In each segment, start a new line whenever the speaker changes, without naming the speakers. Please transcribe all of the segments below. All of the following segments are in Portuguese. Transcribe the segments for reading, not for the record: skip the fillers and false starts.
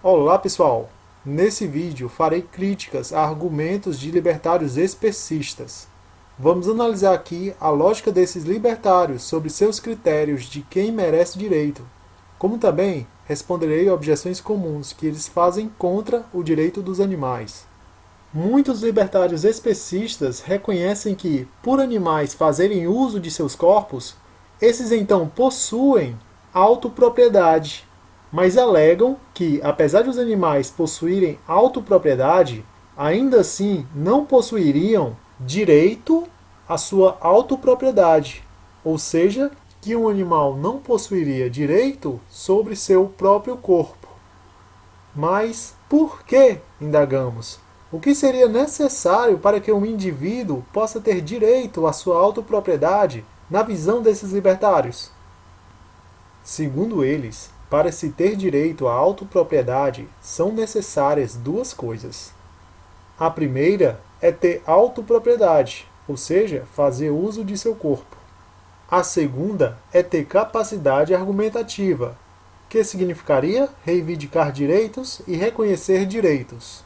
Olá pessoal! Nesse vídeo farei críticas a argumentos de libertários especistas. Vamos analisar aqui a lógica desses libertários sobre seus critérios de quem merece direito, como também responderei objeções comuns que eles fazem contra o direito dos animais. Muitos libertários especistas reconhecem que, por animais fazerem uso de seus corpos, esses então possuem autopropriedade, mas alegam que, apesar de os animais possuírem autopropriedade, ainda assim não possuiriam direito à sua autopropriedade, ou seja, que um animal não possuiria direito sobre seu próprio corpo. Mas por que, indagamos? O que seria necessário para que um indivíduo possa ter direito à sua autopropriedade na visão desses libertários? Segundo eles, para se ter direito à autopropriedade, são necessárias duas coisas. A primeira é ter autopropriedade, ou seja, fazer uso de seu corpo. A segunda é ter capacidade argumentativa, que significaria reivindicar direitos e reconhecer direitos.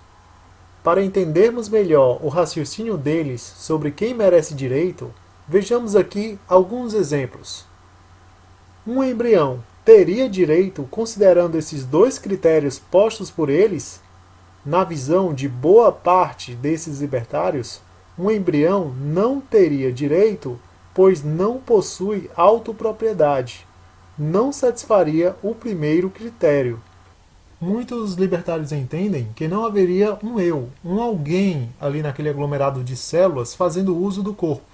Para entendermos melhor o raciocínio deles sobre quem merece direito, vejamos aqui alguns exemplos. Um embrião teria direito considerando esses dois critérios postos por eles? Na visão de boa parte desses libertários, um embrião não teria direito, pois não possui autopropriedade. Não satisfaria o primeiro critério. Muitos libertários entendem que não haveria um eu, um alguém ali naquele aglomerado de células fazendo uso do corpo,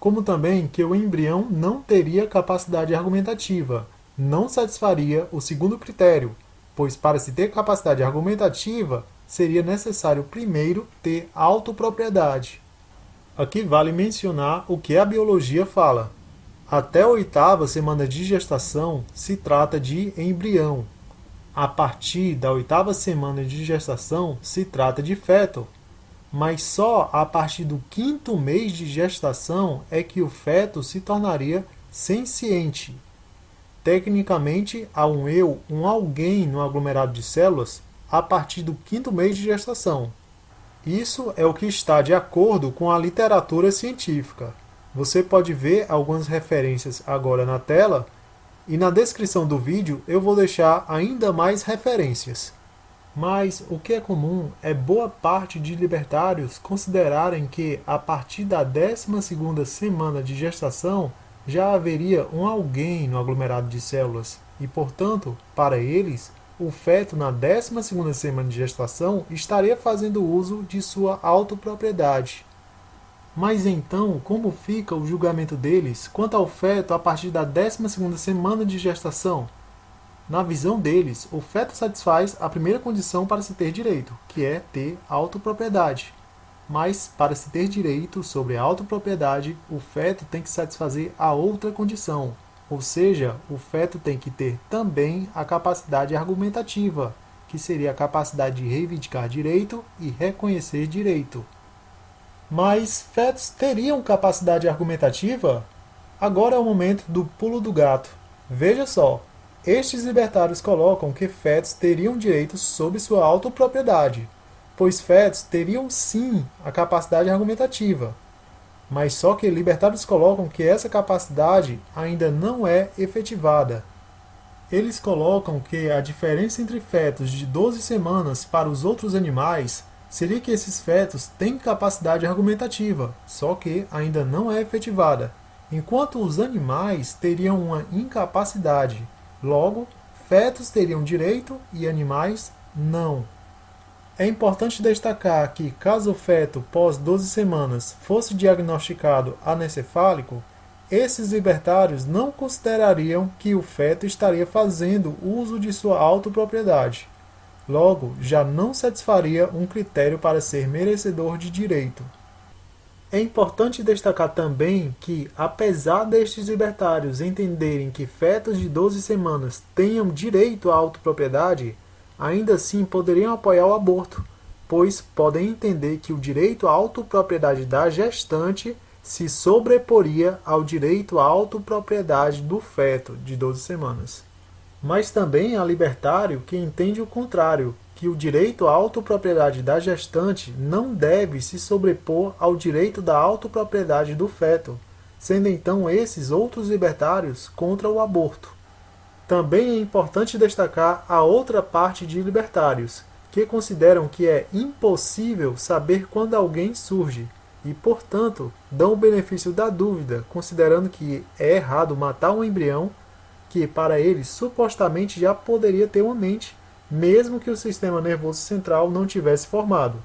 como também que o embrião não teria capacidade argumentativa, não satisfaria o segundo critério, pois para se ter capacidade argumentativa seria necessário primeiro ter autopropriedade. Aqui vale mencionar o que a biologia fala. Até a 8ª semana de gestação se trata de embrião. A partir da 8ª semana de gestação se trata de feto. Mas só a partir do 5º mês de gestação é que o feto se tornaria senciente. Tecnicamente, há um eu, um alguém no aglomerado de células a partir do 5º mês de gestação. Isso é o que está de acordo com a literatura científica. Você pode ver algumas referências agora na tela e na descrição do vídeo eu vou deixar ainda mais referências. Mas o que é comum é boa parte de libertários considerarem que a partir da 12ª semana de gestação já haveria um alguém no aglomerado de células e, portanto, para eles, o feto na 12ª semana de gestação estaria fazendo uso de sua autopropriedade. Mas então, como fica o julgamento deles quanto ao feto a partir da 12ª semana de gestação? Na visão deles, o feto satisfaz a primeira condição para se ter direito, que é ter autopropriedade. Mas, para se ter direito sobre a autopropriedade, o feto tem que satisfazer a outra condição, ou seja, o feto tem que ter também a capacidade argumentativa, que seria a capacidade de reivindicar direito e reconhecer direito. Mas fetos teriam capacidade argumentativa? Agora é o momento do pulo do gato. Veja só, estes libertários colocam que fetos teriam direitos sobre sua autopropriedade, pois fetos teriam sim a capacidade argumentativa. Mas só que libertários colocam que essa capacidade ainda não é efetivada. Eles colocam que a diferença entre fetos de 12 semanas para os outros animais seria que esses fetos têm capacidade argumentativa, só que ainda não é efetivada, enquanto os animais teriam uma incapacidade. Logo, fetos teriam direito e animais não. É importante destacar que, caso o feto pós 12 semanas fosse diagnosticado anencefálico, esses libertários não considerariam que o feto estaria fazendo uso de sua autopropriedade. Logo, já não satisfaria um critério para ser merecedor de direito. É importante destacar também que, apesar destes libertários entenderem que fetos de 12 semanas tenham direito à autopropriedade, ainda assim poderiam apoiar o aborto, pois podem entender que o direito à autopropriedade da gestante se sobreporia ao direito à autopropriedade do feto de 12 semanas. Mas também há libertário que entende o contrário, que o direito à autopropriedade da gestante não deve se sobrepor ao direito da autopropriedade do feto, sendo então esses outros libertários contra o aborto. Também é importante destacar a outra parte de libertários, que consideram que é impossível saber quando alguém surge e, portanto, dão o benefício da dúvida, considerando que é errado matar um embrião que, para eles, supostamente já poderia ter uma mente, mesmo que o sistema nervoso central não tivesse formado.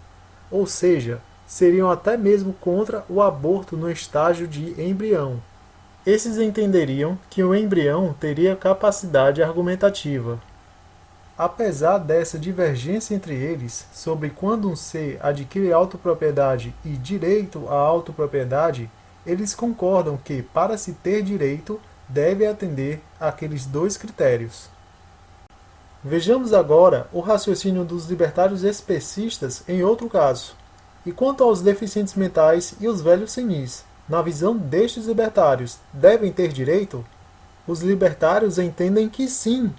Ou seja, seriam até mesmo contra o aborto no estágio de embrião. Esses entenderiam que o embrião teria capacidade argumentativa. Apesar dessa divergência entre eles sobre quando um ser adquire autopropriedade e direito à autopropriedade, eles concordam que, para se ter direito, deve atender àqueles dois critérios. Vejamos agora o raciocínio dos libertários especistas em outro caso. E quanto aos deficientes mentais e os velhos senis, na visão destes libertários, devem ter direito? Os libertários entendem que sim.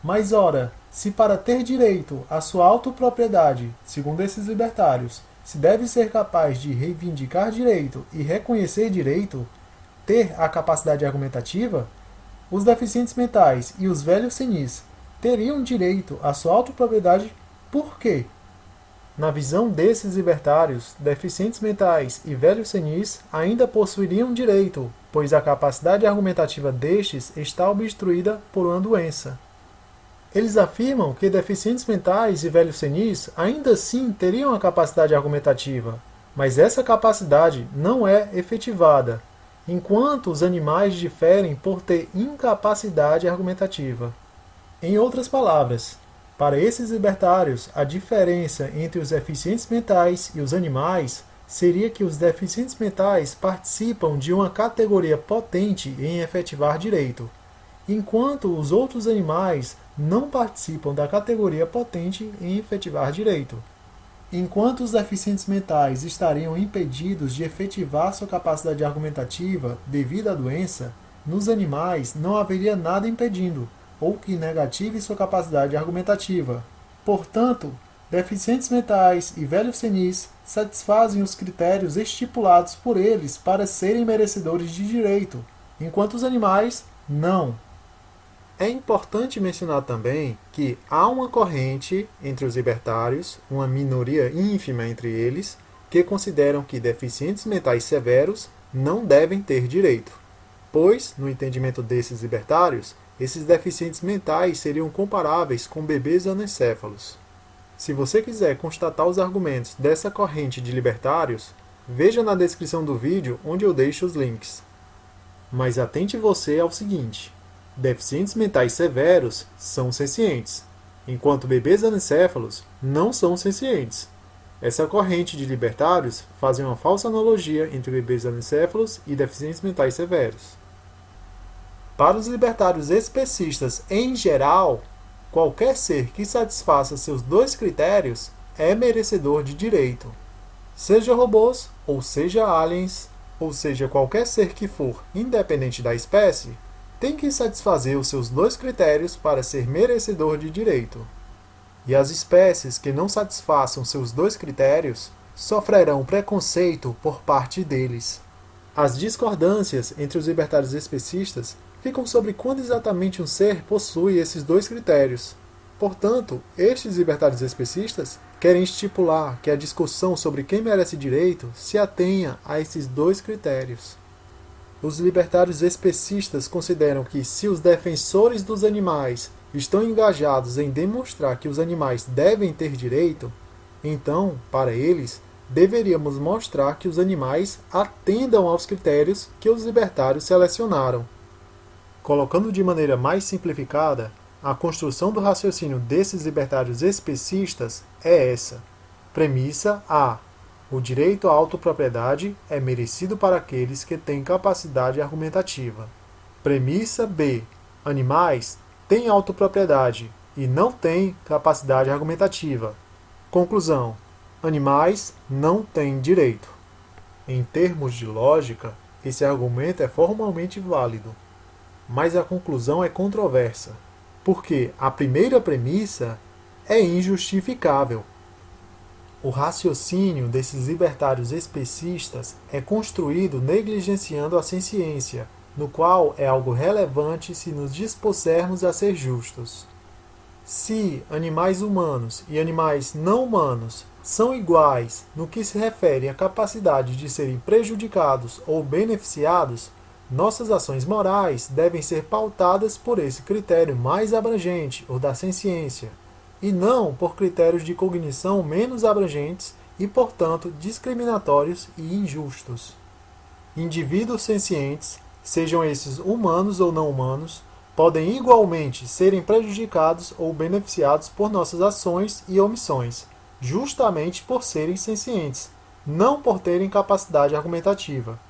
Mas ora, se para ter direito à sua autopropriedade, segundo esses libertários, se deve ser capaz de reivindicar direito e reconhecer direito, ter a capacidade argumentativa, os deficientes mentais e os velhos senis teriam direito à sua autopropriedade por quê? Na visão desses libertários, deficientes mentais e velhos senis ainda possuiriam direito, pois a capacidade argumentativa destes está obstruída por uma doença. Eles afirmam que deficientes mentais e velhos senis ainda assim teriam a capacidade argumentativa, mas essa capacidade não é efetivada, enquanto os animais diferem por ter incapacidade argumentativa. Em outras palavras, para esses libertários, a diferença entre os deficientes mentais e os animais seria que os deficientes mentais participam de uma categoria potente em efetivar direito, enquanto os outros animais não participam da categoria potente em efetivar direito. Enquanto os deficientes mentais estariam impedidos de efetivar sua capacidade argumentativa devido à doença, nos animais não haveria nada impedindo, ou que negative sua capacidade argumentativa. Portanto, deficientes mentais e velhos senis satisfazem os critérios estipulados por eles para serem merecedores de direito, enquanto os animais não. É importante mencionar também que há uma corrente entre os libertários, uma minoria ínfima entre eles, que consideram que deficientes mentais severos não devem ter direito, pois, no entendimento desses libertários, esses deficientes mentais seriam comparáveis com bebês anencéfalos. Se você quiser constatar os argumentos dessa corrente de libertários, veja na descrição do vídeo onde eu deixo os links. Mas atente você ao seguinte: deficientes mentais severos são sencientes, enquanto bebês anencéfalos não são sencientes. Essa corrente de libertários faz uma falsa analogia entre bebês anencéfalos e deficientes mentais severos. Para os libertários especistas em geral, qualquer ser que satisfaça seus dois critérios é merecedor de direito. Seja robôs, ou seja aliens, ou seja qualquer ser que for, independente da espécie, tem que satisfazer os seus dois critérios para ser merecedor de direito. E as espécies que não satisfaçam seus dois critérios sofrerão preconceito por parte deles. As discordâncias entre os libertários especistas ficam sobre quando exatamente um ser possui esses dois critérios. Portanto, estes libertários especistas querem estipular que a discussão sobre quem merece direito se atenha a esses dois critérios. Os libertários especistas consideram que, se os defensores dos animais estão engajados em demonstrar que os animais devem ter direito, então, para eles, deveríamos mostrar que os animais atendam aos critérios que os libertários selecionaram. Colocando de maneira mais simplificada, a construção do raciocínio desses libertários especistas é essa. Premissa A. O direito à autopropriedade é merecido para aqueles que têm capacidade argumentativa. Premissa B. Animais têm autopropriedade e não têm capacidade argumentativa. Conclusão. Animais não têm direito. Em termos de lógica, esse argumento é formalmente válido, mas a conclusão é controversa. porque a primeira premissa é injustificável. O raciocínio desses libertários especistas é construído negligenciando a ciência, no qual é algo relevante se nos dispusermos a ser justos. Se animais humanos e animais não humanos são iguais no que se refere à capacidade de serem prejudicados ou beneficiados, nossas ações morais devem ser pautadas por esse critério mais abrangente, o da ciência, e não por critérios de cognição menos abrangentes e, portanto, discriminatórios e injustos. Indivíduos sencientes, sejam esses humanos ou não humanos, podem igualmente serem prejudicados ou beneficiados por nossas ações e omissões, justamente por serem sencientes, não por terem capacidade argumentativa.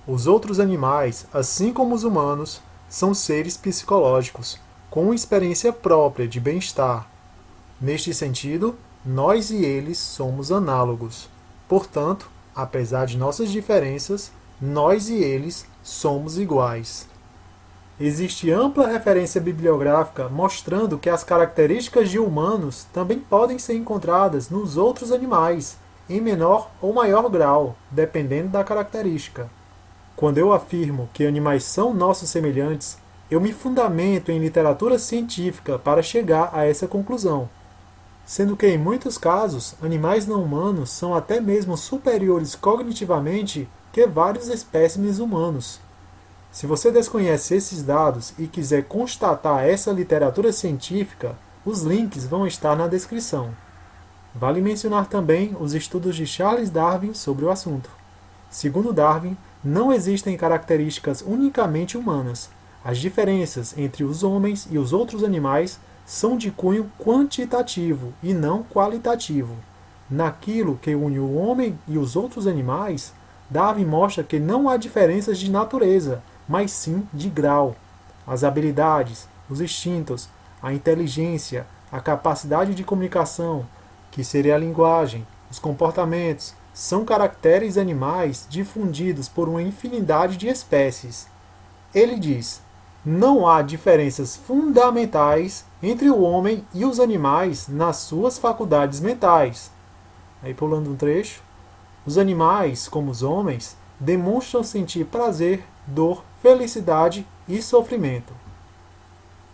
Os outros animais, assim como os humanos, são seres psicológicos, com experiência própria de bem-estar. Neste sentido, nós e eles somos análogos. Portanto, apesar de nossas diferenças, nós e eles somos iguais. Existe ampla referência bibliográfica mostrando que as características de humanos também podem ser encontradas nos outros animais, em menor ou maior grau, dependendo da característica. Quando eu afirmo que animais são nossos semelhantes, eu me fundamento em literatura científica para chegar a essa conclusão, sendo que, em muitos casos, animais não humanos são até mesmo superiores cognitivamente que vários espécimes humanos. Se você desconhece esses dados e quiser constatar essa literatura científica, os links vão estar na descrição. Vale mencionar também os estudos de Charles Darwin sobre o assunto. Segundo Darwin, não existem características unicamente humanas. As diferenças entre os homens e os outros animais são de cunho quantitativo e não qualitativo. Naquilo que une o homem e os outros animais, Darwin mostra que não há diferenças de natureza, mas sim de grau. As habilidades, os instintos, a inteligência, a capacidade de comunicação, que seria a linguagem, os comportamentos, são caracteres animais difundidos por uma infinidade de espécies. Ele diz: não há diferenças fundamentais entre o homem e os animais nas suas faculdades mentais. Aí pulando um trecho. Os animais, como os homens, demonstram sentir prazer, dor, felicidade e sofrimento.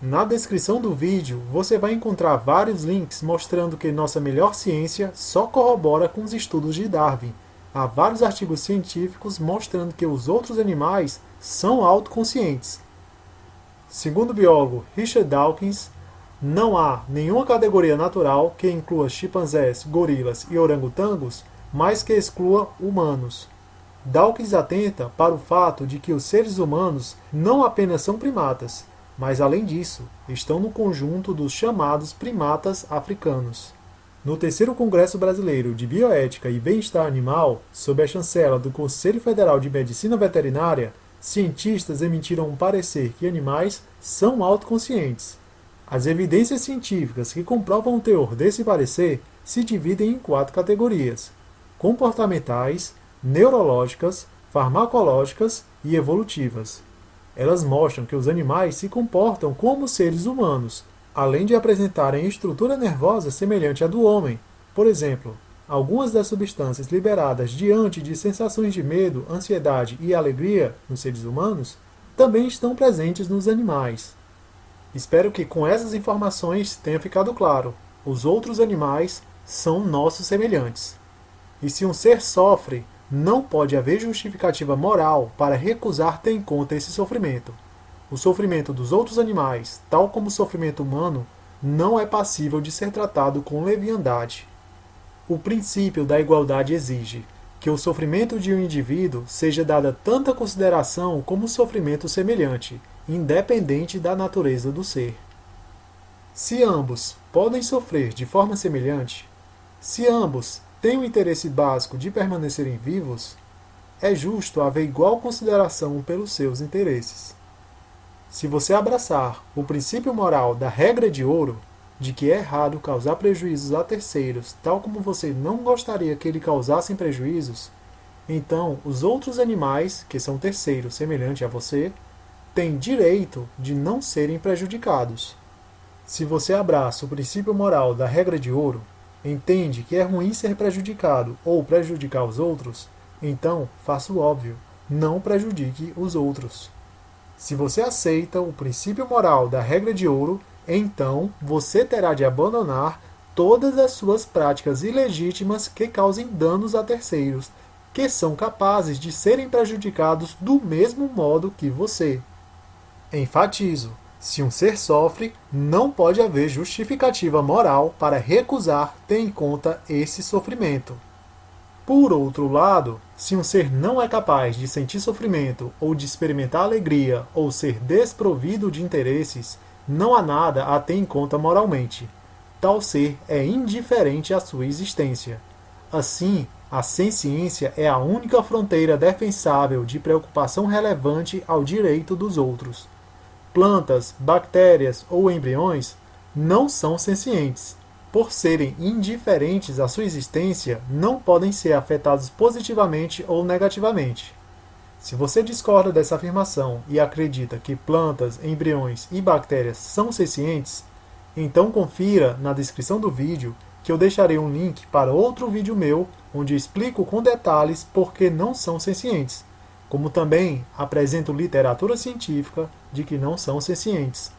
Na descrição do vídeo, você vai encontrar vários links mostrando que nossa melhor ciência só corrobora com os estudos de Darwin. Há vários artigos científicos mostrando que os outros animais são autoconscientes. Segundo o biólogo Richard Dawkins, não há nenhuma categoria natural que inclua chimpanzés, gorilas e orangotangos, mas que exclua humanos. Dawkins atenta para o fato de que os seres humanos não apenas são primatas, mas, além disso, estão no conjunto dos chamados primatas africanos. No terceiro Congresso Brasileiro de Bioética e Bem-Estar Animal, sob a chancela do Conselho Federal de Medicina Veterinária, cientistas emitiram um parecer que animais são autoconscientes. As evidências científicas que comprovam o teor desse parecer se dividem em 4 categorias: comportamentais, neurológicas, farmacológicas e evolutivas. Elas mostram que os animais se comportam como seres humanos, além de apresentarem estrutura nervosa semelhante à do homem. Por exemplo, algumas das substâncias liberadas diante de sensações de medo, ansiedade e alegria nos seres humanos também estão presentes nos animais. Espero que com essas informações tenha ficado claro: os outros animais são nossos semelhantes. E se um ser sofre, não pode haver justificativa moral para recusar ter em conta esse sofrimento. O sofrimento dos outros animais, tal como o sofrimento humano, não é passível de ser tratado com leviandade. O princípio da igualdade exige que o sofrimento de um indivíduo seja dada tanta consideração como o sofrimento semelhante, independente da natureza do ser. Se ambos podem sofrer de forma semelhante, se ambos têm o interesse básico de permanecerem vivos, é justo haver igual consideração pelos seus interesses. Se você abraçar o princípio moral da regra de ouro, de que é errado causar prejuízos a terceiros, tal como você não gostaria que ele causassem prejuízos, então os outros animais, que são terceiros semelhante a você, têm direito de não serem prejudicados. Se você abraça o princípio moral da regra de ouro, entende que é ruim ser prejudicado ou prejudicar os outros, então faça o óbvio, não prejudique os outros. Se você aceita o princípio moral da regra de ouro, então você terá de abandonar todas as suas práticas ilegítimas que causem danos a terceiros, que são capazes de serem prejudicados do mesmo modo que você. Enfatizo: se um ser sofre, não pode haver justificativa moral para recusar ter em conta esse sofrimento. Por outro lado, se um ser não é capaz de sentir sofrimento ou de experimentar alegria ou ser desprovido de interesses, não há nada a ter em conta moralmente. Tal ser é indiferente à sua existência. Assim, a senciência é a única fronteira defensável de preocupação relevante ao direito dos outros. Plantas, bactérias ou embriões não são sencientes. Por serem indiferentes à sua existência, não podem ser afetados positivamente ou negativamente. Se você discorda dessa afirmação e acredita que plantas, embriões e bactérias são sencientes, então confira na descrição do vídeo que eu deixarei um link para outro vídeo meu onde explico com detalhes por que não são sencientes, como também apresento literatura científica de que não são sencientes.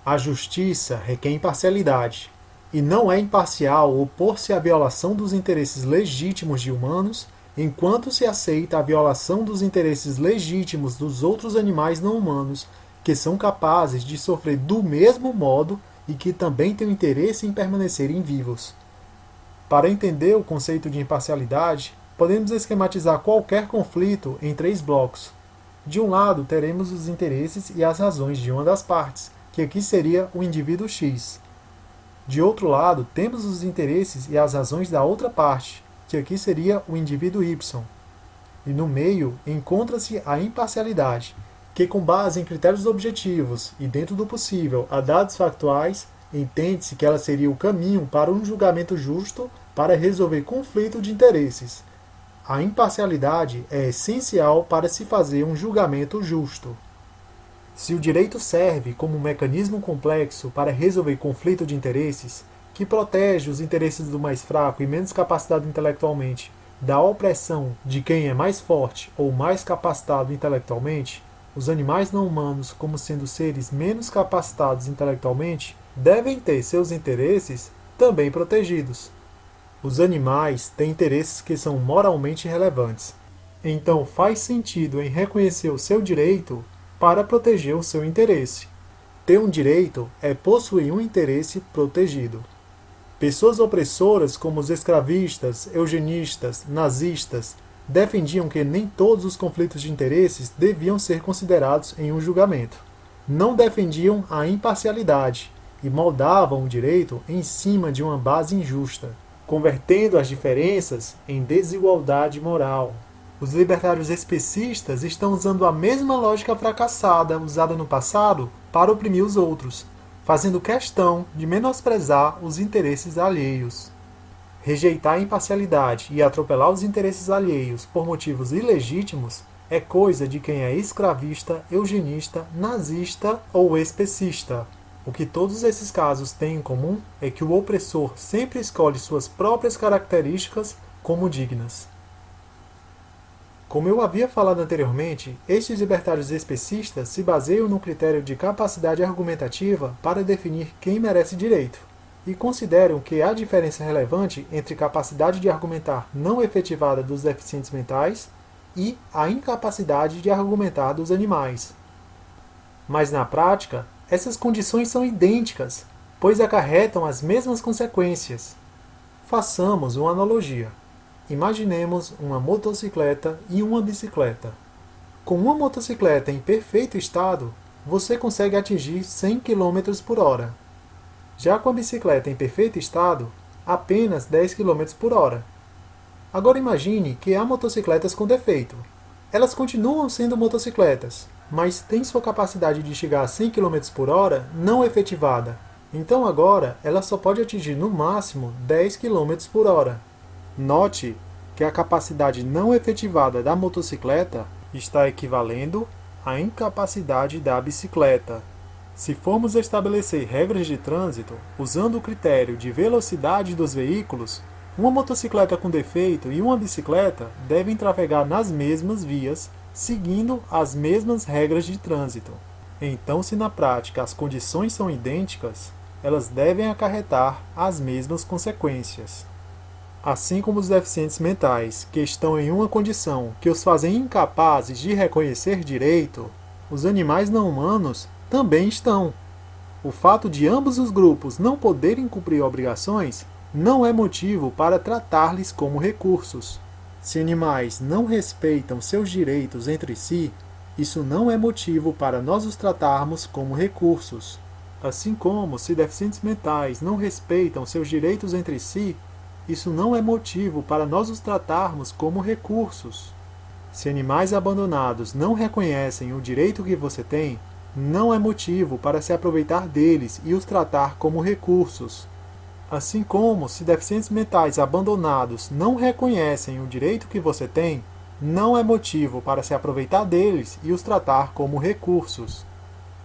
A justiça requer imparcialidade, e não é imparcial opor-se à violação dos interesses legítimos de humanos, enquanto se aceita a violação dos interesses legítimos dos outros animais não humanos, que são capazes de sofrer do mesmo modo e que também têm interesse em permanecerem vivos. Para entender o conceito de imparcialidade, podemos esquematizar qualquer conflito em 3 blocos. De um lado, teremos os interesses e as razões de uma das partes, que aqui seria o indivíduo X. De outro lado, temos os interesses e as razões da outra parte, que aqui seria o indivíduo Y. E no meio, encontra-se a imparcialidade, que com base em critérios objetivos e dentro do possível a dados factuais, entende-se que ela seria o caminho para um julgamento justo para resolver conflito de interesses. A imparcialidade é essencial para se fazer um julgamento justo. Se o direito serve como um mecanismo complexo para resolver conflito de interesses, que protege os interesses do mais fraco e menos capacitado intelectualmente da opressão de quem é mais forte ou mais capacitado intelectualmente, os animais não humanos, como sendo seres menos capacitados intelectualmente, devem ter seus interesses também protegidos. Os animais têm interesses que são moralmente relevantes. Então faz sentido em reconhecer o seu direito para proteger o seu interesse. Ter um direito é possuir um interesse protegido. Pessoas opressoras como os escravistas, eugenistas, nazistas, defendiam que nem todos os conflitos de interesses deviam ser considerados em um julgamento. Não defendiam a imparcialidade e moldavam o direito em cima de uma base injusta, convertendo as diferenças em desigualdade moral. Os libertários especistas estão usando a mesma lógica fracassada usada no passado para oprimir os outros, fazendo questão de menosprezar os interesses alheios. Rejeitar a imparcialidade e atropelar os interesses alheios por motivos ilegítimos é coisa de quem é escravista, eugenista, nazista ou especista. O que todos esses casos têm em comum é que o opressor sempre escolhe suas próprias características como dignas. Como eu havia falado anteriormente, estes libertários especistas se baseiam no critério de capacidade argumentativa para definir quem merece direito, e consideram que há diferença relevante entre capacidade de argumentar não efetivada dos deficientes mentais e a incapacidade de argumentar dos animais. Mas na prática, essas condições são idênticas, pois acarretam as mesmas consequências. Façamos uma analogia. Imaginemos uma motocicleta e uma bicicleta. Com uma motocicleta em perfeito estado, você consegue atingir 100 km por hora. Já com a bicicleta em perfeito estado, apenas 10 km por hora. Agora imagine que há motocicletas com defeito. Elas continuam sendo motocicletas, mas têm sua capacidade de chegar a 100 km por hora não efetivada. Então agora ela só pode atingir no máximo 10 km por hora. Note que a capacidade não efetivada da motocicleta está equivalendo à incapacidade da bicicleta. Se formos estabelecer regras de trânsito usando o critério de velocidade dos veículos, uma motocicleta com defeito e uma bicicleta devem trafegar nas mesmas vias, seguindo as mesmas regras de trânsito. Então, se na prática as condições são idênticas, elas devem acarretar as mesmas consequências. Assim como os deficientes mentais, que estão em uma condição que os fazem incapazes de reconhecer direito, os animais não humanos também estão. O fato de ambos os grupos não poderem cumprir obrigações não é motivo para tratar-lhes como recursos. Se animais não respeitam seus direitos entre si, isso não é motivo para nós os tratarmos como recursos. Assim como, se deficientes mentais não respeitam seus direitos entre si, isso não é motivo para nós os tratarmos como recursos. Se animais abandonados não reconhecem o direito que você tem, não é motivo para se aproveitar deles e os tratar como recursos. Assim como, se deficientes mentais abandonados não reconhecem o direito que você tem, não é motivo para se aproveitar deles e os tratar como recursos.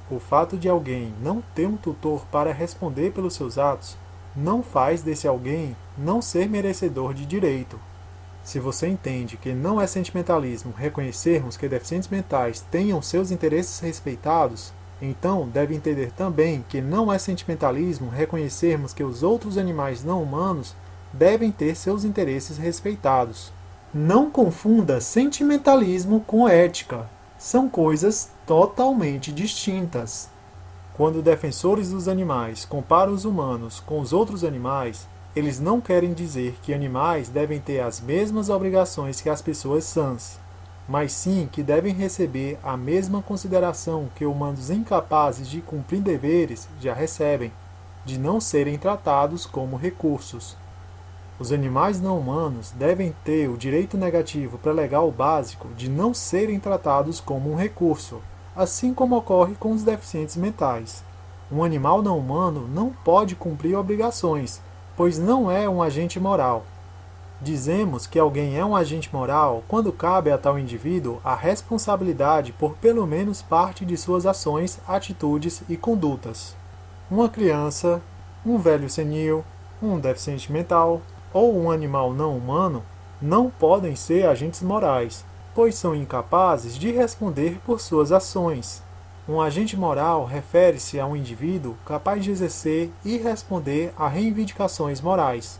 O fato de alguém não ter um tutor para responder pelos seus atos não faz desse alguém não ser merecedor de direito. Se você entende que não é sentimentalismo reconhecermos que deficientes mentais tenham seus interesses respeitados, então deve entender também que não é sentimentalismo reconhecermos que os outros animais não humanos devem ter seus interesses respeitados. Não confunda sentimentalismo com ética. São coisas totalmente distintas. Quando defensores dos animais comparam os humanos com os outros animais, eles não querem dizer que animais devem ter as mesmas obrigações que as pessoas sãs, mas sim que devem receber a mesma consideração que humanos incapazes de cumprir deveres já recebem, de não serem tratados como recursos. Os animais não humanos devem ter o direito negativo pré-legal básico de não serem tratados como um recurso, assim como ocorre com os deficientes mentais. Um animal não humano não pode cumprir obrigações, pois não é um agente moral. Dizemos que alguém é um agente moral quando cabe a tal indivíduo a responsabilidade por pelo menos parte de suas ações, atitudes e condutas. Uma criança, um velho senil, um deficiente mental ou um animal não humano não podem ser agentes morais, pois são incapazes de responder por suas ações. Um agente moral refere-se a um indivíduo capaz de exercer e responder a reivindicações morais.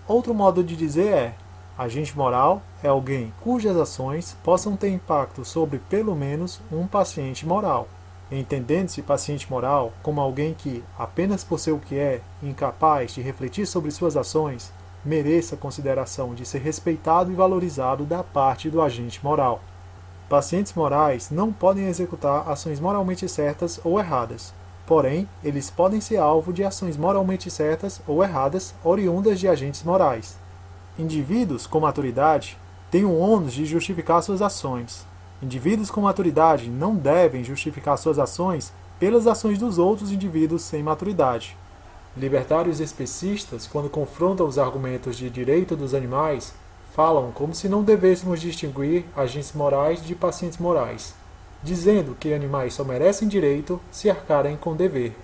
Outro modo de dizer é: agente moral é alguém cujas ações possam ter impacto sobre pelo menos um paciente moral. Entendendo-se paciente moral como alguém que, apenas por ser o que é, incapaz de refletir sobre suas ações, mereça a consideração de ser respeitado e valorizado da parte do agente moral. Pacientes morais não podem executar ações moralmente certas ou erradas, porém, eles podem ser alvo de ações moralmente certas ou erradas oriundas de agentes morais. Indivíduos com maturidade têm o ônus de justificar suas ações. Indivíduos com maturidade não devem justificar suas ações pelas ações dos outros indivíduos sem maturidade. Libertários especistas, quando confrontam os argumentos de direito dos animais, falam como se não devêssemos distinguir agentes morais de pacientes morais, dizendo que animais só merecem direito se arcarem com dever.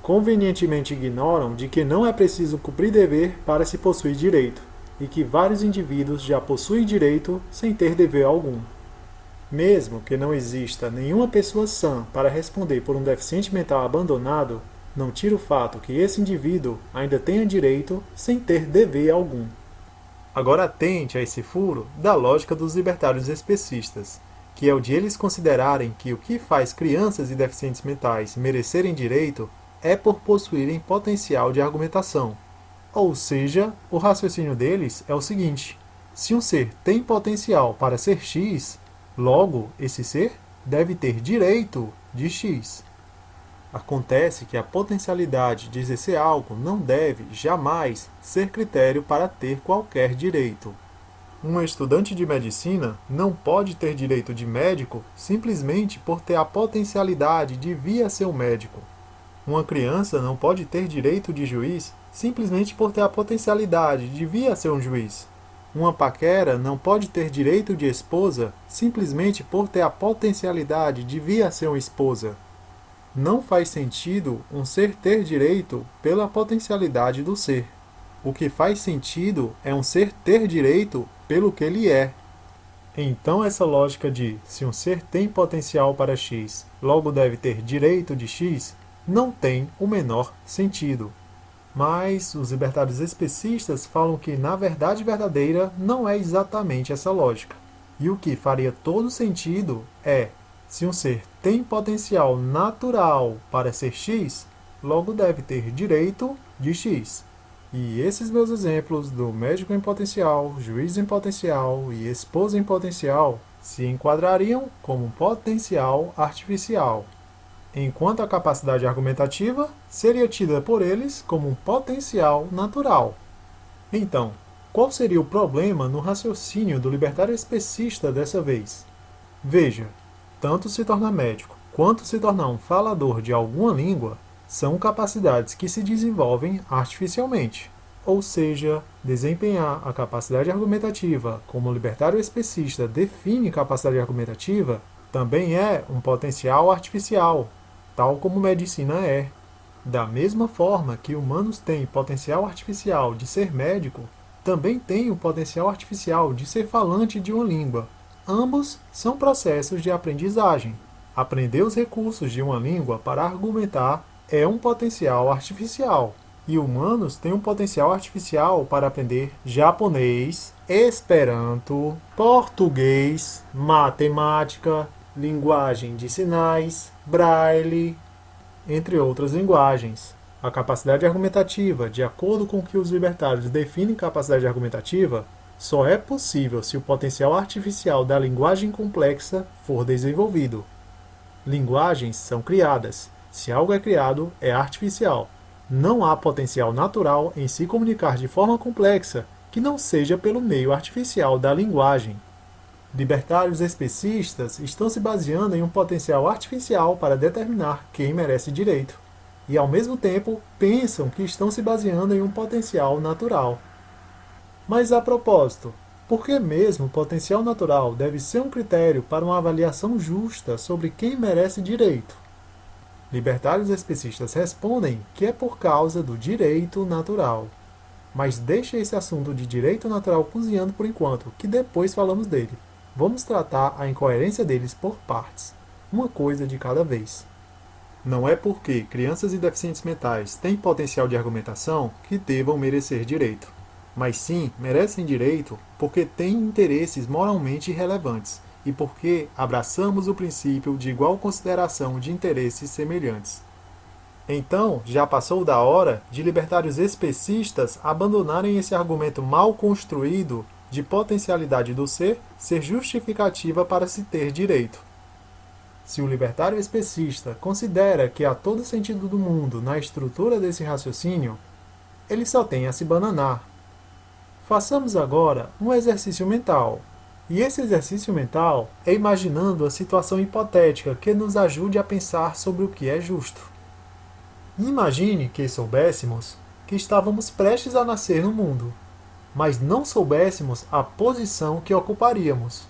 Convenientemente ignoram de que não é preciso cumprir dever para se possuir direito, e que vários indivíduos já possuem direito sem ter dever algum. Mesmo que não exista nenhuma pessoa sã para responder por um deficiente mental abandonado, não tira o fato que esse indivíduo ainda tenha direito sem ter dever algum. Agora atente a esse furo da lógica dos libertários especistas, que é o de eles considerarem que o que faz crianças e deficientes mentais merecerem direito é por possuírem potencial de argumentação. Ou seja, o raciocínio deles é o seguinte: se um ser tem potencial para ser X, logo esse ser deve ter direito de X. Acontece que a potencialidade de exercer algo não deve, jamais, ser critério para ter qualquer direito. Um estudante de medicina não pode ter direito de médico simplesmente por ter a potencialidade de vir a ser um médico. Uma criança não pode ter direito de juiz simplesmente por ter a potencialidade de vir a ser um juiz. Uma paquera não pode ter direito de esposa simplesmente por ter a potencialidade de vir a ser uma esposa. Não faz sentido um ser ter direito pela potencialidade do ser. O que faz sentido é um ser ter direito pelo que ele é. Então essa lógica de se um ser tem potencial para X, logo deve ter direito de X, não tem o menor sentido. Mas os libertários especistas falam que na verdade verdadeira não é exatamente essa lógica. E o que faria todo sentido é, se um ser tem potencial natural para ser X, logo deve ter direito de X. E esses meus exemplos do médico em potencial, juiz em potencial e esposa em potencial se enquadrariam como um potencial artificial, enquanto a capacidade argumentativa seria tida por eles como um potencial natural. Então, qual seria o problema no raciocínio do libertário especista dessa vez? Veja, tanto se tornar médico quanto se tornar um falador de alguma língua são capacidades que se desenvolvem artificialmente. Ou seja, desempenhar a capacidade argumentativa como o libertário especista define capacidade argumentativa também é um potencial artificial, tal como medicina é. Da mesma forma que humanos têm potencial artificial de ser médico, também têm o potencial artificial de ser falante de uma língua. Ambos são processos de aprendizagem. Aprender os recursos de uma língua para argumentar é um potencial artificial. E humanos têm um potencial artificial para aprender japonês, esperanto, português, matemática, linguagem de sinais, braille, entre outras linguagens. A capacidade argumentativa, de acordo com o que os libertários definem capacidade argumentativa, só é possível se o potencial artificial da linguagem complexa for desenvolvido. Linguagens são criadas. Se algo é criado, é artificial. Não há potencial natural em se comunicar de forma complexa que não seja pelo meio artificial da linguagem. Libertários especistas estão se baseando em um potencial artificial para determinar quem merece direito, e ao mesmo tempo pensam que estão se baseando em um potencial natural. Mas a propósito, por que mesmo o potencial natural deve ser um critério para uma avaliação justa sobre quem merece direito? Libertários especistas respondem que é por causa do direito natural. Mas deixa esse assunto de direito natural cozinhando por enquanto, que depois falamos dele. Vamos tratar a incoerência deles por partes, uma coisa de cada vez. Não é porque crianças e deficientes mentais têm potencial de argumentação que devam merecer direito. Mas sim, merecem direito porque têm interesses moralmente relevantes e porque abraçamos o princípio de igual consideração de interesses semelhantes. Então, já passou da hora de libertários especistas abandonarem esse argumento mal construído de potencialidade do ser justificativa para se ter direito. Se o libertário especista considera que há todo sentido do mundo na estrutura desse raciocínio, ele só tem a se bananar. Façamos agora um exercício mental. E esse exercício mental é imaginando a situação hipotética que nos ajude a pensar sobre o que é justo. Imagine que soubéssemos que estávamos prestes a nascer no mundo, mas não soubéssemos a posição que ocuparíamos.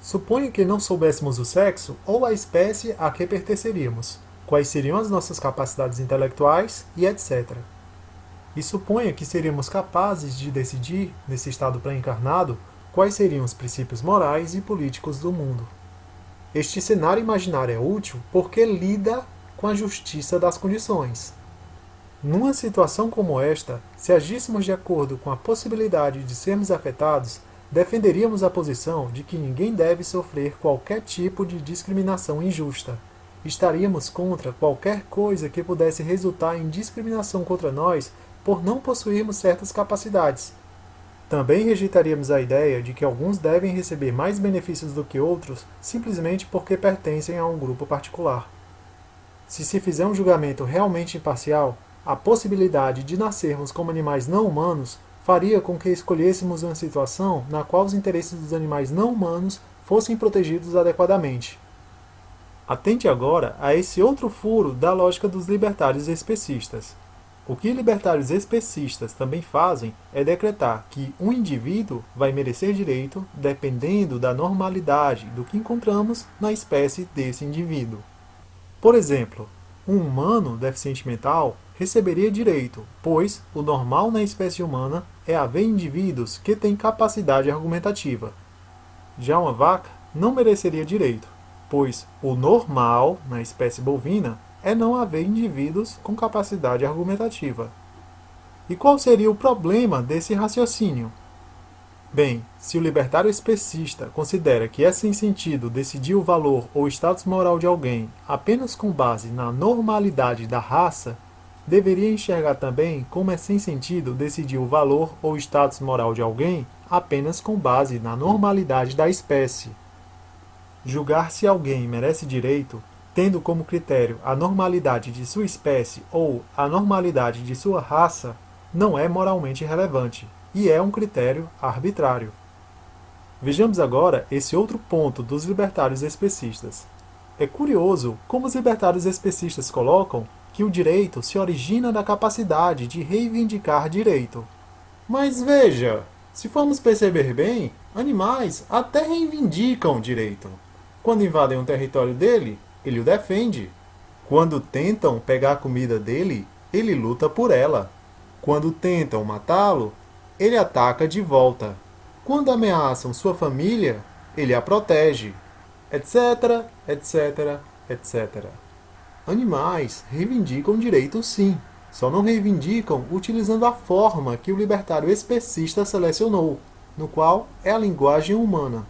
Suponha que não soubéssemos o sexo ou a espécie a que pertenceríamos, quais seriam as nossas capacidades intelectuais e etc. E suponha que seríamos capazes de decidir, nesse estado pré-encarnado, quais seriam os princípios morais e políticos do mundo. Este cenário imaginário é útil porque lida com a justiça das condições. Numa situação como esta, se agíssemos de acordo com a possibilidade de sermos afetados, defenderíamos a posição de que ninguém deve sofrer qualquer tipo de discriminação injusta. Estaríamos contra qualquer coisa que pudesse resultar em discriminação contra nós por não possuirmos certas capacidades. Também rejeitaríamos a ideia de que alguns devem receber mais benefícios do que outros simplesmente porque pertencem a um grupo particular. Se se fizer um julgamento realmente imparcial, a possibilidade de nascermos como animais não humanos faria com que escolhêssemos uma situação na qual os interesses dos animais não humanos fossem protegidos adequadamente. Atente agora a esse outro furo da lógica dos libertários especistas. O que libertários especistas também fazem é decretar que um indivíduo vai merecer direito dependendo da normalidade do que encontramos na espécie desse indivíduo. Por exemplo, Um humano deficiente mental receberia direito, pois o normal na espécie humana é haver indivíduos que têm capacidade argumentativa. Já uma vaca não mereceria direito, pois o normal na espécie bovina é não haver indivíduos com capacidade argumentativa. E qual seria o problema desse raciocínio? Bem, se o libertário especista considera que é sem sentido decidir o valor ou status moral de alguém apenas com base na normalidade da raça, deveria enxergar também como é sem sentido decidir o valor ou status moral de alguém apenas com base na normalidade da espécie. Julgar se alguém merece direito, tendo como critério a normalidade de sua espécie ou a normalidade de sua raça, não é moralmente relevante, e é um critério arbitrário. Vejamos agora esse outro ponto dos libertários especistas. É curioso como os libertários especistas colocam que o direito se origina da capacidade de reivindicar direito. Mas veja, se formos perceber bem, animais até reivindicam o direito. Quando invadem um território dele, ele o defende. Quando tentam pegar a comida dele, ele luta por ela. Quando tentam matá-lo, ele ataca de volta. Quando ameaçam sua família, ele a protege, etc, etc, etc. Animais reivindicam direitos sim, só não reivindicam utilizando a forma que o libertário especista selecionou, no qual é a linguagem humana.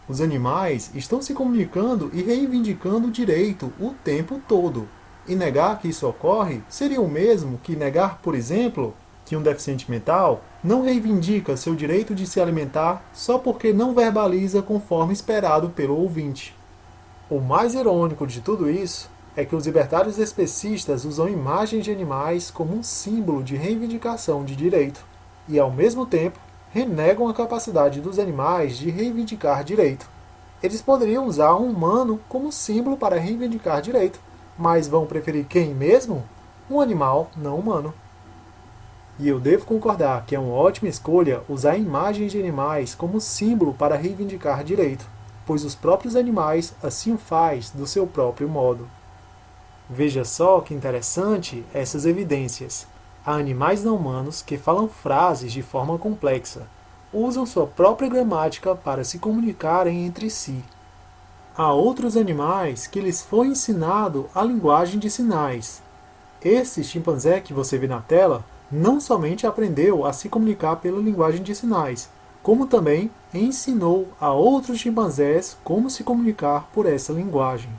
Os animais estão se comunicando e reivindicando o direito o tempo todo. E negar que isso ocorre seria o mesmo que negar, por exemplo, que um deficiente mental não reivindica seu direito de se alimentar só porque não verbaliza conforme esperado pelo ouvinte. O mais irônico de tudo isso é que os libertários especistas usam imagens de animais como um símbolo de reivindicação de direito e, ao mesmo tempo, renegam a capacidade dos animais de reivindicar direito. Eles poderiam usar um humano como símbolo para reivindicar direito, mas vão preferir quem mesmo? Um animal não humano. E eu devo concordar que é uma ótima escolha usar imagens de animais como símbolo para reivindicar direito, pois os próprios animais assim o faz do seu próprio modo. Veja só que interessante essas evidências. Há animais não humanos que falam frases de forma complexa, usam sua própria gramática para se comunicarem entre si. Há outros animais que lhes foi ensinado a linguagem de sinais. Esse chimpanzé que você vê na tela não somente aprendeu a se comunicar pela linguagem de sinais, como também ensinou a outros chimpanzés como se comunicar por essa linguagem.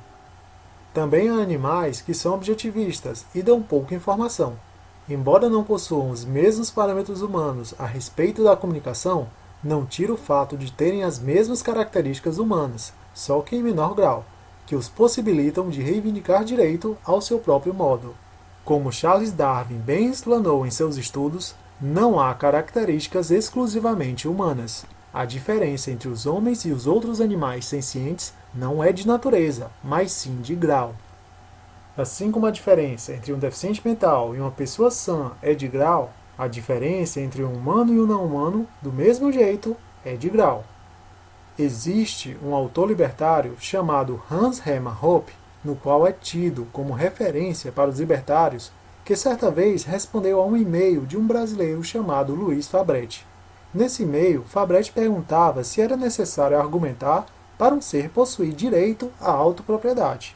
Também há animais que são objetivistas e dão pouca informação. Embora não possuam os mesmos parâmetros humanos a respeito da comunicação, não tira o fato de terem as mesmas características humanas, só que em menor grau, que os possibilitam de reivindicar direito ao seu próprio modo. Como Charles Darwin bem explanou em seus estudos, não há características exclusivamente humanas. A diferença entre os homens e os outros animais sencientes não é de natureza, mas sim de grau. Assim como a diferença entre um deficiente mental e uma pessoa sã é de grau, a diferença entre um humano e um não humano, do mesmo jeito, é de grau. Existe um autor libertário chamado Hans Hermann Hoppe, no qual é tido como referência para os libertários, que certa vez respondeu a um e-mail de um brasileiro chamado Luiz Fabretti. Nesse e-mail, Fabretti perguntava se era necessário argumentar para um ser possuir direito à autopropriedade.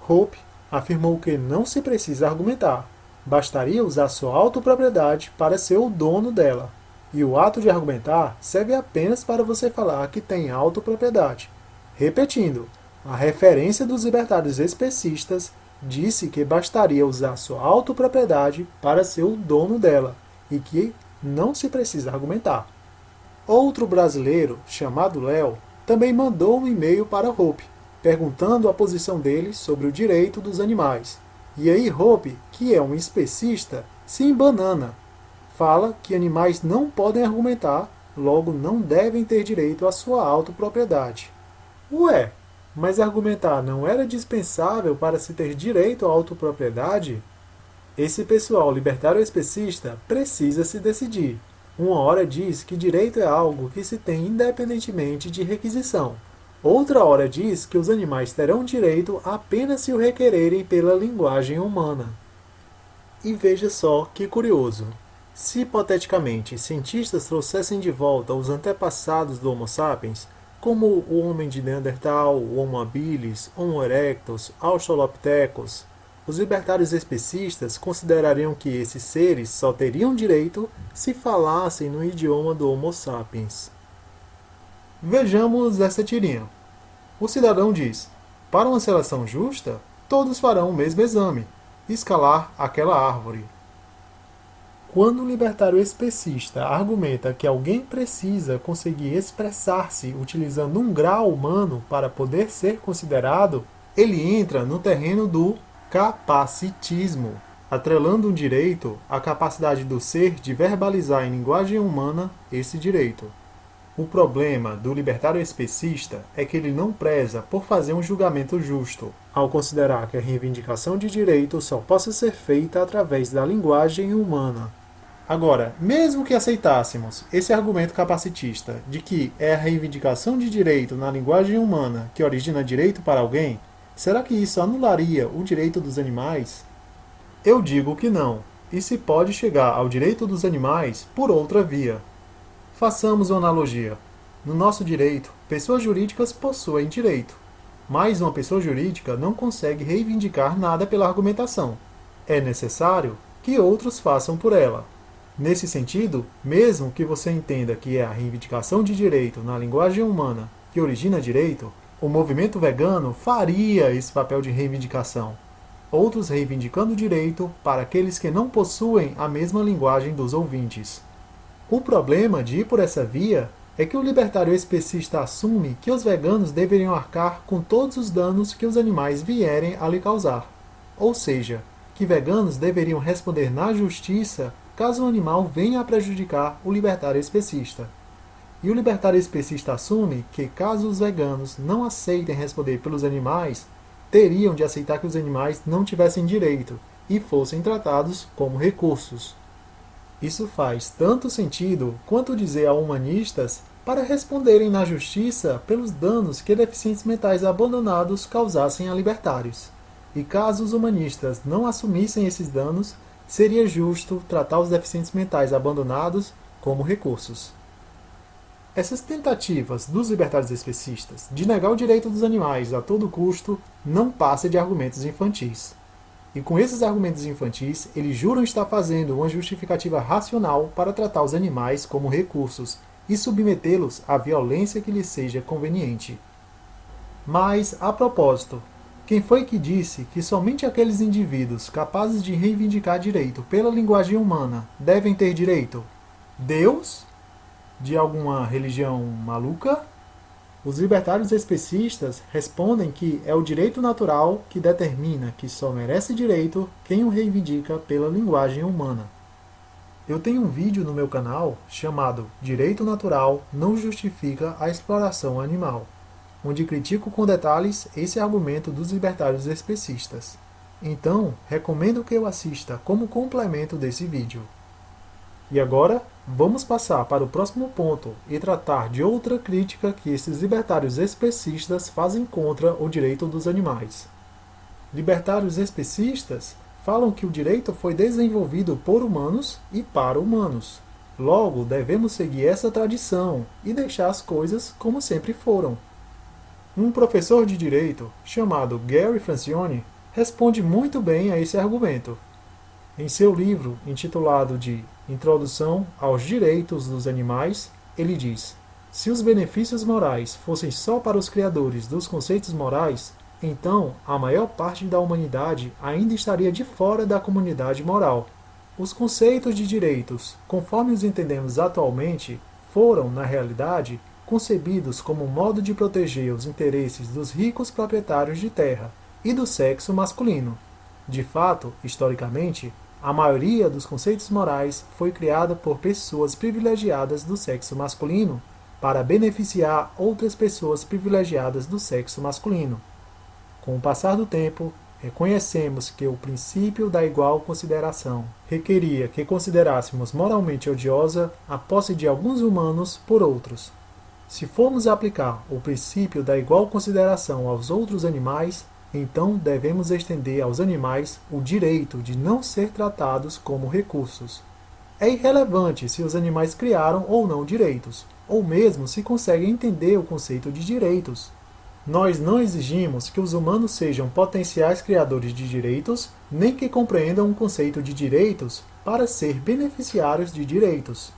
Hoppe afirmou que não se precisa argumentar, bastaria usar sua autopropriedade para ser o dono dela, e o ato de argumentar serve apenas para você falar que tem autopropriedade. Repetindo, a referência dos libertários especistas disse que bastaria usar sua autopropriedade para ser o dono dela, e que não se precisa argumentar. Outro brasileiro, chamado Léo, também mandou um e-mail para Hoppe, perguntando a posição dele sobre o direito dos animais. E aí Hoppe, que é um especista, se embanana. Fala que animais não podem argumentar, logo não devem ter direito à sua autopropriedade. Ué, mas argumentar não era dispensável para se ter direito à autopropriedade? Esse pessoal libertário especista precisa se decidir. Uma hora diz que direito é algo que se tem independentemente de requisição. Outra hora diz que os animais terão direito apenas se o requererem pela linguagem humana. E veja só que curioso. Se hipoteticamente cientistas trouxessem de volta os antepassados do Homo sapiens, como o homem de Neandertal, o Homo habilis, Homo erectus, Australopithecus, os libertários especistas considerariam que esses seres só teriam direito se falassem no idioma do Homo sapiens. Vejamos essa tirinha. O cidadão diz: para uma seleção justa, todos farão o mesmo exame, escalar aquela árvore. Quando o libertário especista argumenta que alguém precisa conseguir expressar-se utilizando um grau humano para poder ser considerado, ele entra no terreno do capacitismo, atrelando um direito à capacidade do ser de verbalizar em linguagem humana esse direito. O problema do libertário especista é que ele não preza por fazer um julgamento justo, ao considerar que a reivindicação de direito só possa ser feita através da linguagem humana. Agora, mesmo que aceitássemos esse argumento capacitista de que é a reivindicação de direito na linguagem humana que origina direito para alguém, será que isso anularia o direito dos animais? Eu digo que não, e se pode chegar ao direito dos animais por outra via. Façamos uma analogia. No nosso direito, pessoas jurídicas possuem direito, mas uma pessoa jurídica não consegue reivindicar nada pela argumentação. É necessário que outros façam por ela. Nesse sentido, mesmo que você entenda que é a reivindicação de direito na linguagem humana que origina direito, o movimento vegano faria esse papel de reivindicação. Outros reivindicando direito para aqueles que não possuem a mesma linguagem dos ouvintes. O problema de ir por essa via é que o libertário especista assume que os veganos deveriam arcar com todos os danos que os animais vierem a lhe causar. Ou seja, que veganos deveriam responder na justiça caso o animal venha a prejudicar o libertário especista. E o libertário especista assume que, caso os veganos não aceitem responder pelos animais, teriam de aceitar que os animais não tivessem direito e fossem tratados como recursos. Isso faz tanto sentido quanto dizer a humanistas para responderem na justiça pelos danos que deficientes mentais abandonados causassem a libertários. E caso os humanistas não assumissem esses danos, seria justo tratar os deficientes mentais abandonados como recursos. Essas tentativas dos libertários especistas de negar o direito dos animais a todo custo não passam de argumentos infantis. E com esses argumentos infantis, eles juram estar fazendo uma justificativa racional para tratar os animais como recursos e submetê-los à violência que lhes seja conveniente. Mas, a propósito, quem foi que disse que somente aqueles indivíduos capazes de reivindicar direito pela linguagem humana devem ter direito? Deus? De alguma religião maluca? Os libertários especistas respondem que é o direito natural que determina que só merece direito quem o reivindica pela linguagem humana. Eu tenho um vídeo no meu canal chamado Direito Natural não justifica a exploração animal, onde critico com detalhes esse argumento dos libertários especistas. Então, recomendo que eu assista como complemento desse vídeo. E agora, vamos passar para o próximo ponto e tratar de outra crítica que esses libertários especistas fazem contra o direito dos animais. Libertários especistas falam que o direito foi desenvolvido por humanos e para humanos. Logo, devemos seguir essa tradição e deixar as coisas como sempre foram. Um professor de direito, chamado Gary Francione, responde muito bem a esse argumento. Em seu livro, intitulado de Introdução aos Direitos dos Animais, ele diz: se os benefícios morais fossem só para os criadores dos conceitos morais, então a maior parte da humanidade ainda estaria de fora da comunidade moral. Os conceitos de direitos, conforme os entendemos atualmente, foram, na realidade, concebidos como um modo de proteger os interesses dos ricos proprietários de terra e do sexo masculino. De fato, historicamente, a maioria dos conceitos morais foi criada por pessoas privilegiadas do sexo masculino para beneficiar outras pessoas privilegiadas do sexo masculino. Com o passar do tempo, reconhecemos que o princípio da igual consideração requeria que considerássemos moralmente odiosa a posse de alguns humanos por outros. Se formos aplicar o princípio da igual consideração aos outros animais, então devemos estender aos animais o direito de não ser tratados como recursos. É irrelevante se os animais criaram ou não direitos, ou mesmo se conseguem entender o conceito de direitos. Nós não exigimos que os humanos sejam potenciais criadores de direitos, nem que compreendam o conceito de direitos para ser beneficiários de direitos.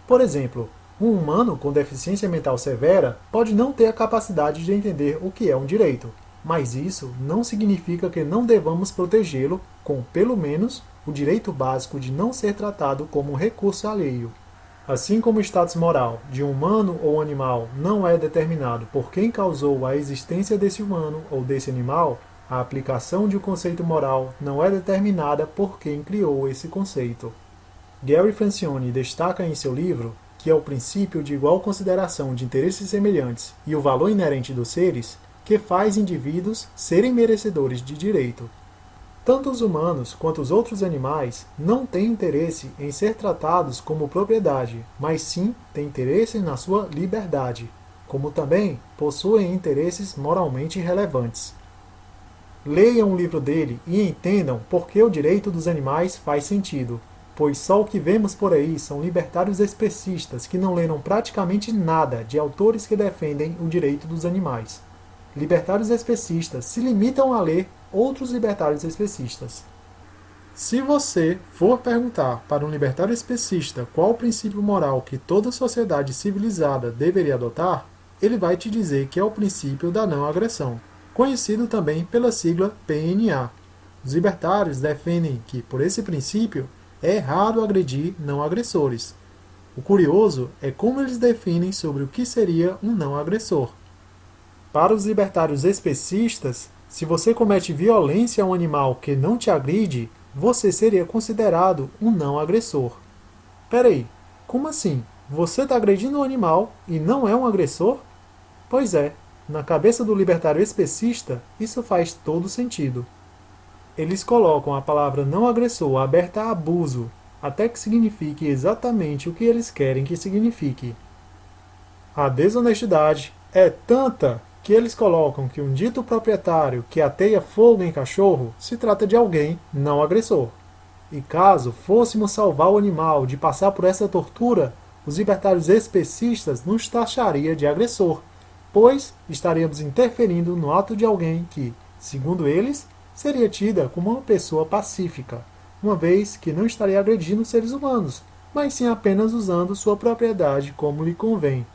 Por exemplo, um humano com deficiência mental severa pode não ter a capacidade de entender o que é um direito, mas isso não significa que não devamos protegê-lo com, pelo menos, o direito básico de não ser tratado como um recurso alheio. Assim como o status moral de um humano ou animal não é determinado por quem causou a existência desse humano ou desse animal, a aplicação de um conceito moral não é determinada por quem criou esse conceito. Gary Francione destaca em seu livro que é o princípio de igual consideração de interesses semelhantes e o valor inerente dos seres que faz indivíduos serem merecedores de direito. Tanto os humanos quanto os outros animais não têm interesse em ser tratados como propriedade, mas sim têm interesse na sua liberdade, como também possuem interesses moralmente relevantes. Leiam o livro dele e entendam por que o direito dos animais faz sentido, pois só o que vemos por aí são libertários especistas que não leram praticamente nada de autores que defendem o direito dos animais. Libertários especistas se limitam a ler outros libertários especistas. Se você for perguntar para um libertário especista qual o princípio moral que toda sociedade civilizada deveria adotar, ele vai te dizer que é o princípio da não agressão, conhecido também pela sigla PNA. Os libertários defendem que, por esse princípio, é errado agredir não agressores. O curioso é como eles definem sobre o que seria um não agressor. Para os libertários especistas, se você comete violência a um animal que não te agride, você seria considerado um não agressor. Peraí, como assim? Você está agredindo um animal e não é um agressor? Pois é, na cabeça do libertário especista, isso faz todo sentido. Eles colocam a palavra não agressor aberta a abuso, até que signifique exatamente o que eles querem que signifique. A desonestidade é tanta que eles colocam que um dito proprietário que ateia fogo em cachorro se trata de alguém não agressor. E caso fôssemos salvar o animal de passar por essa tortura, os libertários especistas nos taxaria de agressor, pois estaríamos interferindo no ato de alguém que, segundo eles, seria tida como uma pessoa pacífica, uma vez que não estaria agredindo seres humanos, mas sim apenas usando sua propriedade como lhe convém.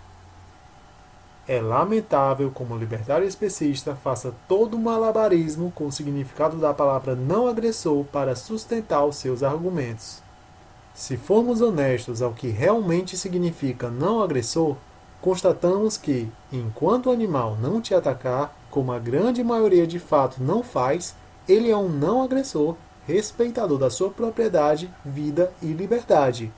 É lamentável como o libertário especista faça todo um malabarismo com o significado da palavra não agressor para sustentar os seus argumentos. Se formos honestos ao que realmente significa não agressor, constatamos que, enquanto o animal não te atacar, como a grande maioria de fato não faz, ele é um não agressor, respeitador da sua propriedade, vida e liberdade.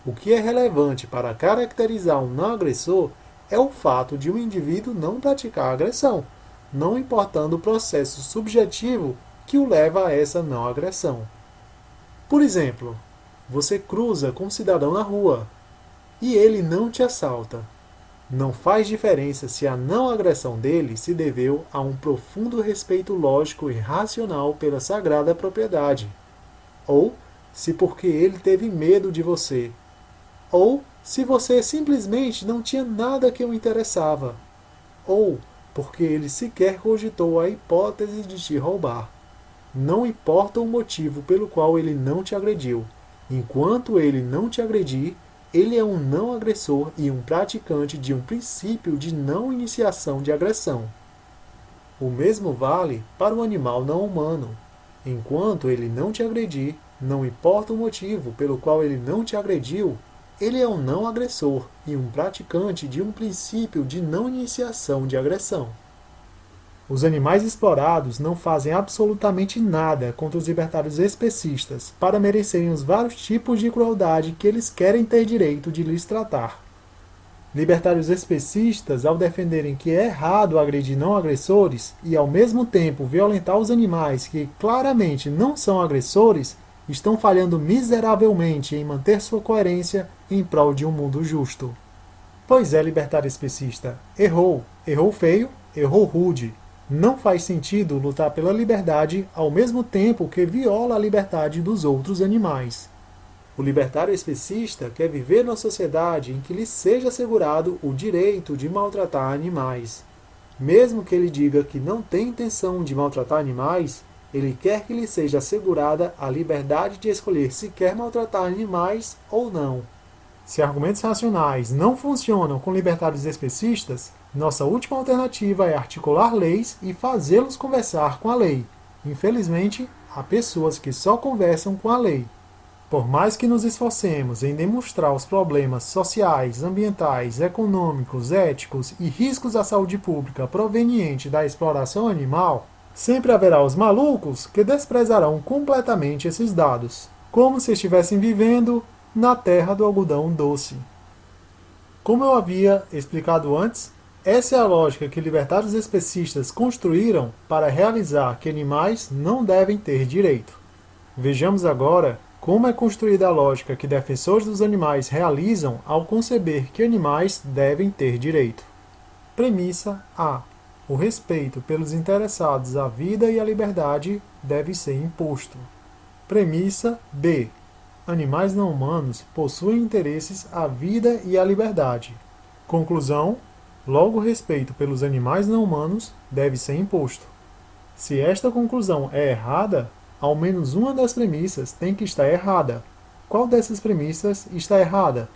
O que é relevante para caracterizar um não agressor é o fato de um indivíduo não praticar agressão, não importando o processo subjetivo que o leva a essa não agressão. Por exemplo, você cruza com um cidadão na rua e ele não te assalta. Não faz diferença se a não agressão dele se deveu a um profundo respeito lógico e racional pela sagrada propriedade, ou se porque ele teve medo de você, ou se você simplesmente não tinha nada que o interessava, ou porque ele sequer cogitou a hipótese de te roubar. Não importa o motivo pelo qual ele não te agrediu. Enquanto ele não te agredir, ele é um não agressor e um praticante de um princípio de não iniciação de agressão. O mesmo vale para o animal não humano. Enquanto ele não te agredir, não importa o motivo pelo qual ele não te agrediu, ele é um não agressor e um praticante de um princípio de não iniciação de agressão. Os animais explorados não fazem absolutamente nada contra os libertários especistas para merecerem os vários tipos de crueldade que eles querem ter direito de lhes tratar. Libertários especistas, ao defenderem que é errado agredir não agressores e, ao mesmo tempo, violentar os animais que claramente não são agressores, estão falhando miseravelmente em manter sua coerência em prol de um mundo justo. Pois é, libertário especista, errou. Errou feio, errou rude. Não faz sentido lutar pela liberdade ao mesmo tempo que viola a liberdade dos outros animais. O libertário especista quer viver numa sociedade em que lhe seja assegurado o direito de maltratar animais. Mesmo que ele diga que não tem intenção de maltratar animais, ele quer que lhe seja assegurada a liberdade de escolher se quer maltratar animais ou não. Se argumentos racionais não funcionam com libertários especistas, nossa última alternativa é articular leis e fazê-los conversar com a lei. Infelizmente, há pessoas que só conversam com a lei. Por mais que nos esforcemos em demonstrar os problemas sociais, ambientais, econômicos, éticos e riscos à saúde pública provenientes da exploração animal, sempre haverá os malucos que desprezarão completamente esses dados, como se estivessem vivendo na terra do algodão doce. Como eu havia explicado antes, essa é a lógica que libertários especistas construíram para realizar que animais não devem ter direito. Vejamos agora como é construída a lógica que defensores dos animais realizam ao conceber que animais devem ter direito. Premissa A. O respeito pelos interessados à vida e à liberdade deve ser imposto. Premissa B. Animais não humanos possuem interesses à vida e à liberdade. Conclusão: logo o respeito pelos animais não humanos deve ser imposto. Se esta conclusão é errada, ao menos uma das premissas tem que estar errada. Qual dessas premissas está errada?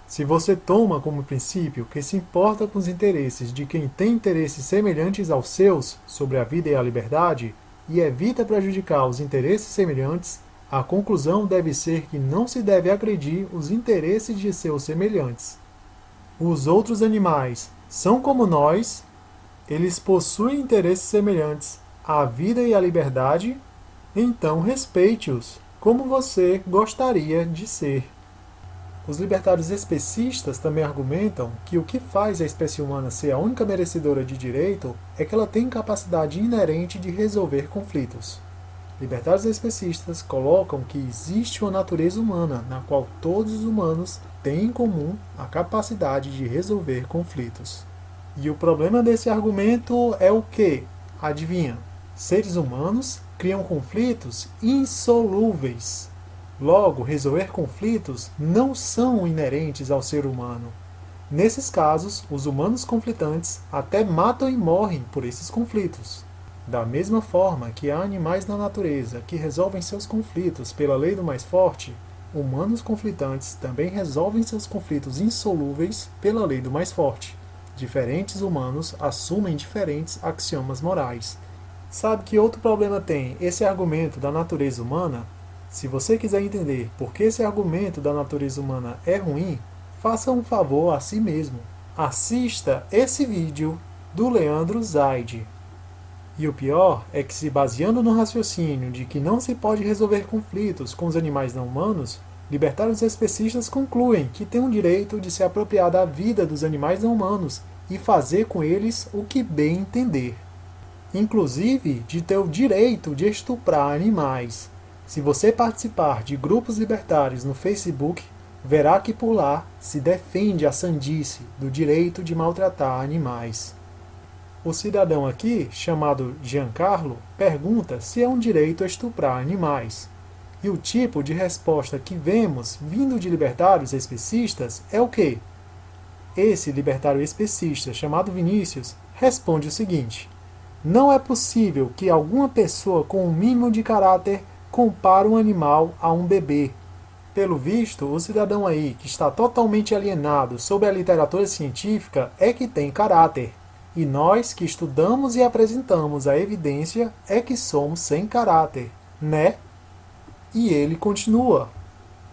Se você toma como princípio que se importa com os interesses de quem tem interesses semelhantes aos seus sobre a vida e a liberdade, e evita prejudicar os interesses semelhantes, a conclusão deve ser que não se deve agredir os interesses de seus semelhantes. Os outros animais são como nós, eles possuem interesses semelhantes à vida e à liberdade, então respeite-os como você gostaria de ser. Os libertários especistas também argumentam que o que faz a espécie humana ser a única merecedora de direito é que ela tem capacidade inerente de resolver conflitos. Libertários especistas colocam que existe uma natureza humana na qual todos os humanos têm em comum a capacidade de resolver conflitos. E o problema desse argumento é o quê? Adivinha? Seres humanos criam conflitos insolúveis. Logo, resolver conflitos não são inerentes ao ser humano. Nesses casos, os humanos conflitantes até matam e morrem por esses conflitos. Da mesma forma que há animais na natureza que resolvem seus conflitos pela lei do mais forte, humanos conflitantes também resolvem seus conflitos insolúveis pela lei do mais forte. Diferentes humanos assumem diferentes axiomas morais. Sabe que outro problema tem esse argumento da natureza humana? Se você quiser entender por que esse argumento da natureza humana é ruim, faça um favor a si mesmo. Assista esse vídeo do Leandro Zaid. E o pior é que, se baseando no raciocínio de que não se pode resolver conflitos com os animais não humanos, libertários especistas concluem que têm o direito de se apropriar da vida dos animais não humanos e fazer com eles o que bem entender. Inclusive de ter o direito de estuprar animais. Se você participar de grupos libertários no Facebook, verá que por lá se defende a sandice do direito de maltratar animais. O cidadão aqui, chamado Giancarlo, pergunta se é um direito estuprar animais. E o tipo de resposta que vemos vindo de libertários especistas é o quê? Esse libertário especista, chamado Vinícius, responde o seguinte: não é possível que alguma pessoa com um mínimo de caráter compare um animal a um bebê. Pelo visto, o cidadão aí, que está totalmente alienado sobre a literatura científica, é que tem caráter. E nós, que estudamos e apresentamos a evidência, é que somos sem caráter, né? E ele continua: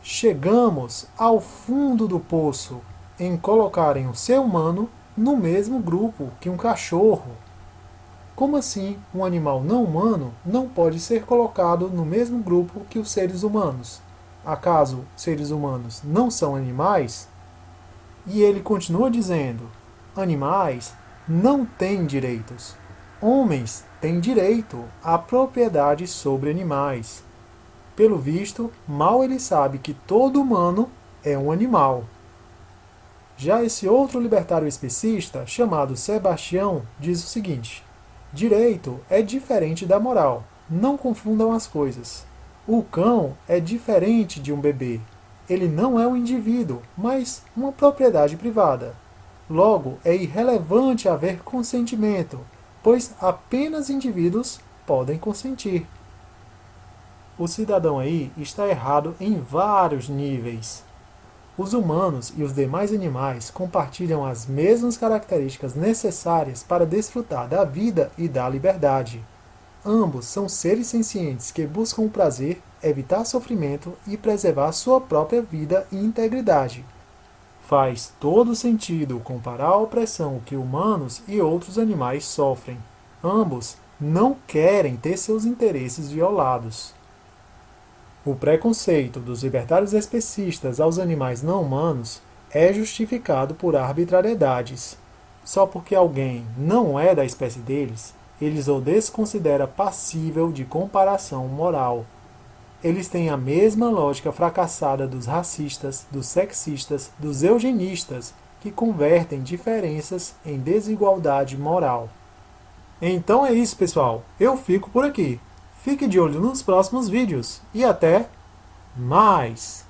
chegamos ao fundo do poço em colocarem um ser humano no mesmo grupo que um cachorro. Como assim um animal não humano não pode ser colocado no mesmo grupo que os seres humanos? Acaso seres humanos não são animais? E ele continua dizendo: animais não têm direitos. Homens têm direito à propriedade sobre animais. Pelo visto, mal ele sabe que todo humano é um animal. Já esse outro libertário especista, chamado Sebastião, diz o seguinte: direito é diferente da moral, não confundam as coisas. O cão é diferente de um bebê. Ele não é um indivíduo, mas uma propriedade privada. Logo, é irrelevante haver consentimento, pois apenas indivíduos podem consentir. O cidadão aí está errado em vários níveis. Os humanos e os demais animais compartilham as mesmas características necessárias para desfrutar da vida e da liberdade. Ambos são seres sencientes que buscam o prazer, evitar sofrimento e preservar sua própria vida e integridade. Faz todo sentido comparar a opressão que humanos e outros animais sofrem. Ambos não querem ter seus interesses violados. O preconceito dos libertários especistas aos animais não humanos é justificado por arbitrariedades. Só porque alguém não é da espécie deles, eles o desconsidera passível de comparação moral. Eles têm a mesma lógica fracassada dos racistas, dos sexistas, dos eugenistas, que convertem diferenças em desigualdade moral. Então é isso, pessoal. Eu fico por aqui. Fique de olho nos próximos vídeos e até mais!